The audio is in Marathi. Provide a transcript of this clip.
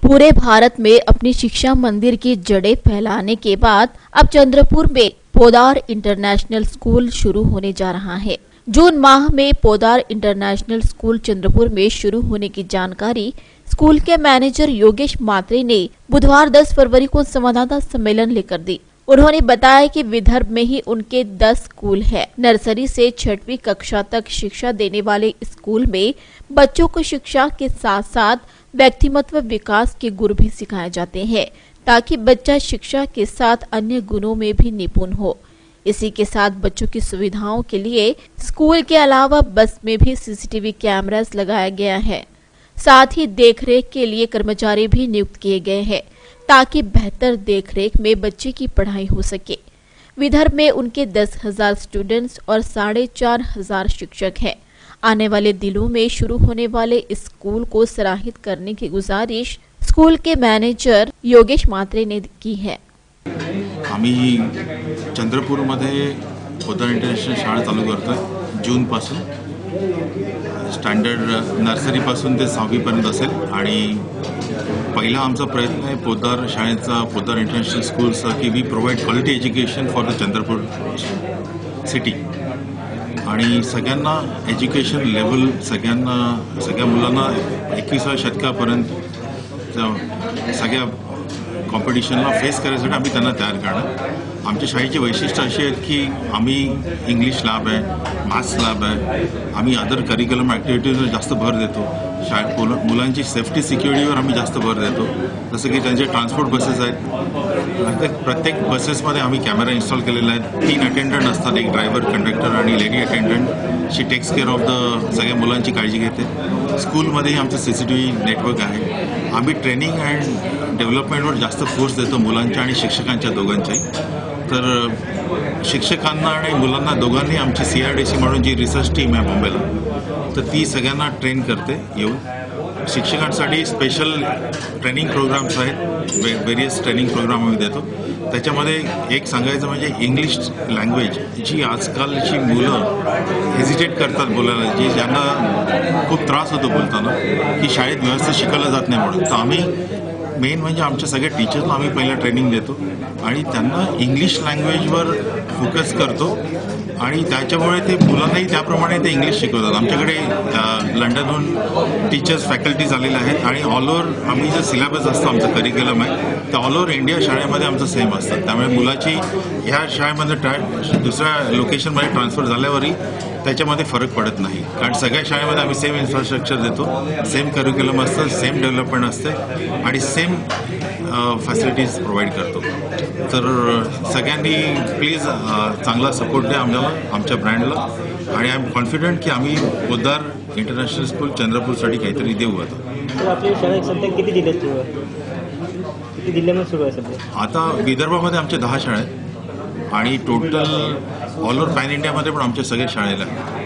पूरे भारत में अपनी शिक्षा मंदिर की जड़ें फैलाने के बाद अब चंद्रपुर में पोद्दार इंटरनेशनल स्कूल शुरू होने जा रहा है। जून माह में पोद्दार इंटरनेशनल स्कूल चंद्रपुर में शुरू होने की जानकारी स्कूल के मैनेजर योगेश मात्रे ने बुधवार 10 फरवरी को संवाददाता सम्मेलन लेकर दी। उन्होंने बताया कि विदर्भ में ही उनके 10 स्कूल हैं। नर्सरी से 6वीं कक्षा तक शिक्षा देने वाले स्कूल में बच्चों को शिक्षा के साथ साथ व्यक्तिमत्व विकास के गुण भी सिखाए जाते हैं, ताकि बच्चा शिक्षा के साथ अन्य गुणों में भी निपुण हो। इसी के साथ बच्चों की सुविधाओं के लिए स्कूल के अलावा बस में भी सीसीटीवी कैमरास लगाया गया है। साथ ही देखरेख के लिए कर्मचारी भी नियुक्त किए गए हैं, ताकि बेहतर देखरेख में बच्चे की पढ़ाई हो सके। विदर्भ में उनके 10,000 स्टूडेंट्स और 4,500 शिक्षक हैं। आने वाले दिनों में शुरू होने वाले इस स्कूल को सराहित करने की गुजारिश स्कूल के मैनेजर योगेश मात्रे ने की है। आम्ही चंद्रपूरमध्ये पोद्दार इंटरनॅशनल शाळा चालू करतोय। जूनपासून स्टँडर्ड नर्सरीपासून ते 6वी पर्यंत असेल आणि पहिला आमचा प्रयत्न आहे पोद्दार शाळेचा, पोद्दार इंटरनॅशनल स्कूलचा, की we provide quality education for the Chandrapur city आणि सगळ्यांना एज्युकेशन लेवल सगळ्या मुलांना 21व्या शतकापर्यंत सगळ्या कॉम्पिटिशनला फेस करायसाठी आम्ही त्यांना तयार करणार। आमच्या शाळेची वैशिष्ट्य अशी आहेत की आम्ही इंग्लिश लॅब आहे, मॅथ्स लॅब आहे, आम्ही अदर करिक्युलम ॲक्टिव्हिटीजवर जास्त भर देतो। मुलांची सेफ्टी सिक्युरिटीवर आम्ही जास्त भर देतो। जसं की त्यांचे ट्रान्सपोर्ट बसेस आहेत, प्रत्येक बसेसमध्ये आम्ही कॅमेरा इन्स्टॉल केलेला आहे। 3 अटेंडंट असतात, एक ड्रायव्हर, कंडक्टर आणि lady attendant. She takes care of the सगळ्या मुलांची काळजी घेते। स्कूलमध्येही आमचं सीसीटीव्ही नेटवर्क आहे। आम्ही ट्रेनिंग अँड डेव्हलपमेंटवर जास्त फोर्स देतो, मुलांच्या आणि शिक्षकांच्या दोघांच्याही। तर शिक्षकांना आणि मुलांना दोघांनी आमची CRDC म्हणून जी रिसर्च टीम आहे मुंबईला, तर ती सगळ्यांना ट्रेन करते येऊन। शिक्षकांसाठी स्पेशल ट्रेनिंग प्रोग्राम्स आहेत, वेरियस ट्रेनिंग प्रोग्राम आम्ही देतो। त्याच्यामध्ये एक सांगायचं म्हणजे इंग्लिश लँग्वेज, जी आजकालची मुलं हेजिटेट करतात बोलायला, जी ज्यांना खूप त्रास होतो बोलताना, की शाळेत व्यवस्थित शिकवलं जात नाही म्हणून। तर आम्ही मेन म्हणजे आमच्या सगळ्या टीचर्सना आम्ही पहिला ट्रेनिंग देतो आणि त्यांना इंग्लिश लँग्वेजवर फोकस करतो आणि त्याच्यामुळे ते मुलांनाही त्याप्रमाणे ते इंग्लिश शिकवतात। आमच्याकडे लंडनहून टीचर्स फॅकल्टीज आलेले आहेत आणि ऑल ओव्हर आम्ही जे सिलेबस असतं, आमचं करिक्युलम आहे, ते ऑल ओव्हर इंडिया शाळेमध्ये आमचं सेम असतं। त्यामुळे मुलाची ह्या शाळेमध्ये दुसऱ्या लोकेशनमध्ये ट्रान्सफर झाल्यावरही त्याच्यामध्ये फरक पडत नाही, कारण सगळ्या शाळेमध्ये आम्ही सेम इन्फ्रास्ट्रक्चर देतो, सेम करिक्युलम असतं, सेम डेव्हलपमेंट असते आणि सेम फॅसिलिटीज प्रोव्हाइड करतो। तर सगळ्यांनी प्लीज चांगला सपोर्ट द्या आमच्या ब्रँडला आणि आय एम कॉन्फिडंट की आम्ही पोद्दार इंटरनॅशनल स्कूल चंद्रपूरसाठी काहीतरी देऊ। आता आपली शाळा सध्या किती जिल्ह्यामध्ये सुरू आहे सध्या? आता विदर्भामध्ये आमच्या 10 शाळा आहेत आणि टोटल ऑल ओव्हर पॅन इंडियामध्ये पण आमच्या सगळ्या शाळेला आहे।